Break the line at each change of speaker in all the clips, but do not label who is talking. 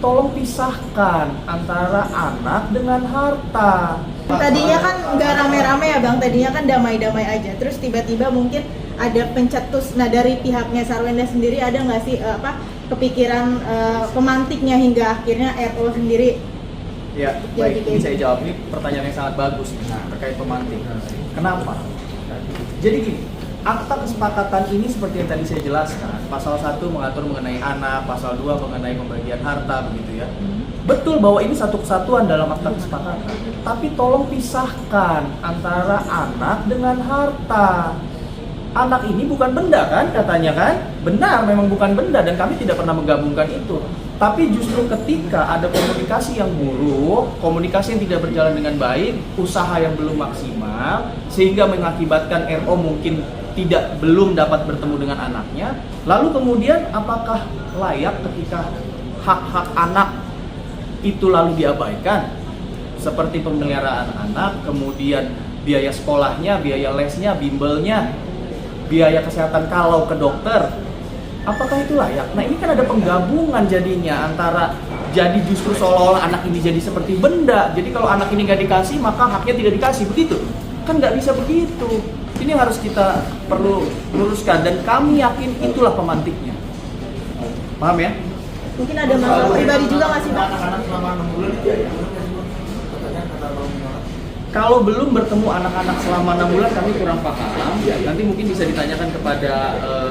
tolong pisahkan antara anak dengan harta.
Tadinya kan nggak rame-rame ya Bang, tadinya kan damai-damai aja. Terus tiba-tiba mungkin ada pencetus. Nah dari pihaknya Sarwenda sendiri ada nggak sih kepikiran pemantiknya hingga akhirnya RO sendiri?
Ya, baik, ini saya jawab. Ini pertanyaan yang sangat bagus terkait pemantik. Kenapa? Jadi gini, akta kesepakatan ini seperti yang tadi saya jelaskan, pasal 1 mengatur mengenai anak, pasal 2 mengenai pembagian harta, begitu ya. Betul bahwa ini satu kesatuan dalam akta kesepakatan, tapi tolong pisahkan antara anak dengan harta. Anak ini bukan benda kan, katanya kan? Benar, memang bukan benda dan kami tidak pernah menggabungkan itu. Tapi justru ketika ada komunikasi yang buruk, komunikasi yang tidak berjalan dengan baik, usaha yang belum maksimal, sehingga mengakibatkan RO mungkin belum dapat bertemu dengan anaknya, lalu kemudian apakah layak ketika hak-hak anak itu lalu diabaikan? Seperti pemeliharaan anak, kemudian biaya sekolahnya, biaya lesnya, bimbelnya, biaya kesehatan kalau ke dokter, apakah itu layak? Nah ini kan ada penggabungan jadinya antara jadi justru seolah-olah anak ini jadi seperti benda. Jadi kalau anak ini nggak dikasih maka haknya tidak dikasih, begitu? Kan nggak bisa begitu. Ini harus kita perlu luruskan dan kami yakin itulah pemantiknya. Paham ya?
Mungkin ada masalah pribadi juga nggak sih Bang?
Anak-anak selama 6 bulan itu ya?
Kalau belum bertemu anak-anak selama 6 bulan kami kurang paham. Nanti mungkin bisa ditanyakan kepada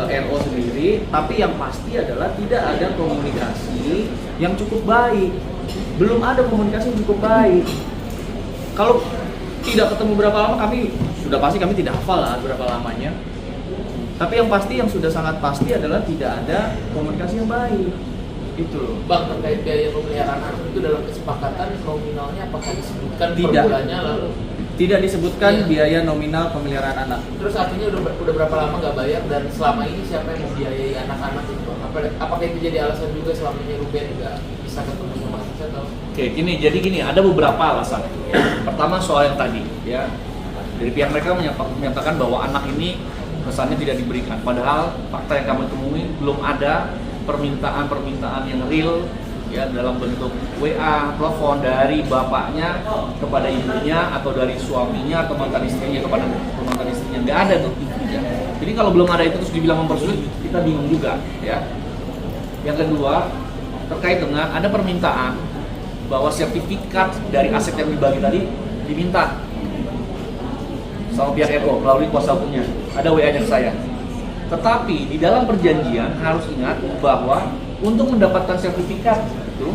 RO sendiri. Tapi yang pasti adalah tidak ada komunikasi yang cukup baik. Belum ada komunikasi yang cukup baik. Kalau tidak ketemu berapa lama, kami sudah pasti kami tidak hafal lah berapa lamanya. Tapi yang pasti, yang sudah sangat pasti adalah tidak ada komunikasi yang baik. Itu loh.
Bang, terkait biaya pemeliharaan anak itu dalam kesepakatan nominalnya apakah disebutkan per
Tidak.
bulannya lalu?
Tidak disebutkan
Iya.
biaya nominal pemeliharaan anak.
Terus artinya udah berapa lama nggak bayar dan selama ini siapa yang membiayai anak-anak itu? Apakah itu jadi alasan juga selama ini Ruben nggak bisa ketemu sama Asisa atau?
Oke, jadi gini, ada beberapa alasan. Pertama soal yang tadi, ya. Dari pihak mereka menyatakan bahwa anak ini kesannya tidak diberikan. Padahal fakta yang kami temui belum ada permintaan yang real, ya, dalam bentuk WA, telepon dari bapaknya kepada ibunya atau dari suaminya atau mantan istrinya kepada mantan istrinya. Nggak ada tuh. Ya. Jadi kalau belum ada itu terus dibilang mempersulit, kita bingung juga, ya. Yang kedua, terkait dengan ada permintaan bahwa sertifikat dari aset yang dibagi tadi diminta sama pihak RO melalui kuasa hukumnya. Ada WA dari saya. Tetapi di dalam perjanjian harus ingat bahwa untuk mendapatkan sertifikat itu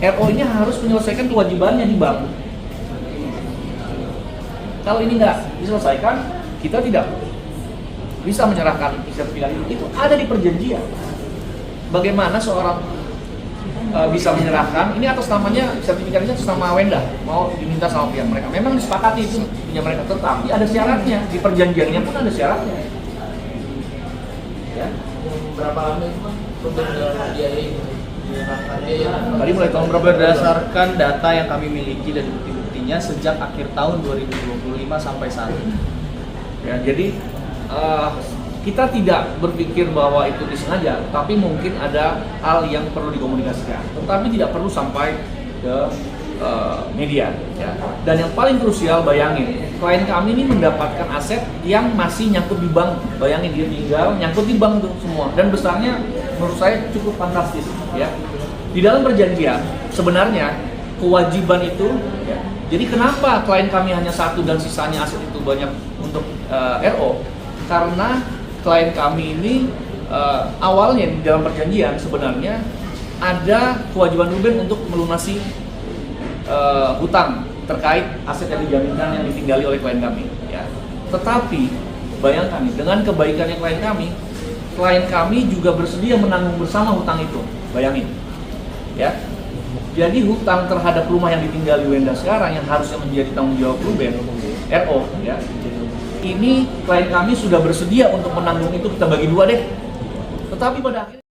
RO ini harus menyelesaikan kewajibannya di bank. Kalau ini nggak diselesaikan, kita tidak bisa menyerahkan sertifikat itu. Itu ada di perjanjian. Bagaimana seorang bisa menyerahkan ini atas namanya, sertifikatnya atas nama Wenda mau diminta sama pihak mereka. Memang disepakati itu punya mereka, tetapi ada syaratnya, di perjanjiannya pun ada syaratnya. Ya.
Berapa lama itu Bang? Ruben udah membiayai
Tadi mulai tahun berapa? Berdasarkan data yang kami miliki dan bukti-buktinya sejak akhir tahun 2025 sampai saat ini.
Ya, jadi kita tidak berpikir bahwa itu disengaja, tapi mungkin ada hal yang perlu dikomunikasikan, tetapi tidak perlu sampai ke media. Ya. Dan yang paling krusial, bayangin, klien kami ini mendapatkan aset yang masih nyangkut di bank. Bayangin dia tinggal nyangkut di bank tuh semua, dan besarnya menurut saya cukup fantastis. Ya. Di dalam perjanjian sebenarnya kewajiban itu, ya, jadi kenapa klien kami hanya satu dan sisanya aset itu banyak untuk RO? Karena klien kami ini awalnya di dalam perjanjian sebenarnya ada kewajiban Ruben untuk melunasi hutang terkait aset yang dijaminkan yang ditinggali oleh klien kami. Ya. Tetapi bayangkan nih, dengan kebaikannya klien kami juga bersedia menanggung bersama hutang itu. Bayangin, ya. Jadi hutang terhadap rumah yang ditinggali Wenda sekarang yang harusnya menjadi tanggung jawab Ruben, RO, ya. Ini klien kami sudah bersedia untuk menanggung itu, kita bagi dua deh. Tetapi pada akhirnya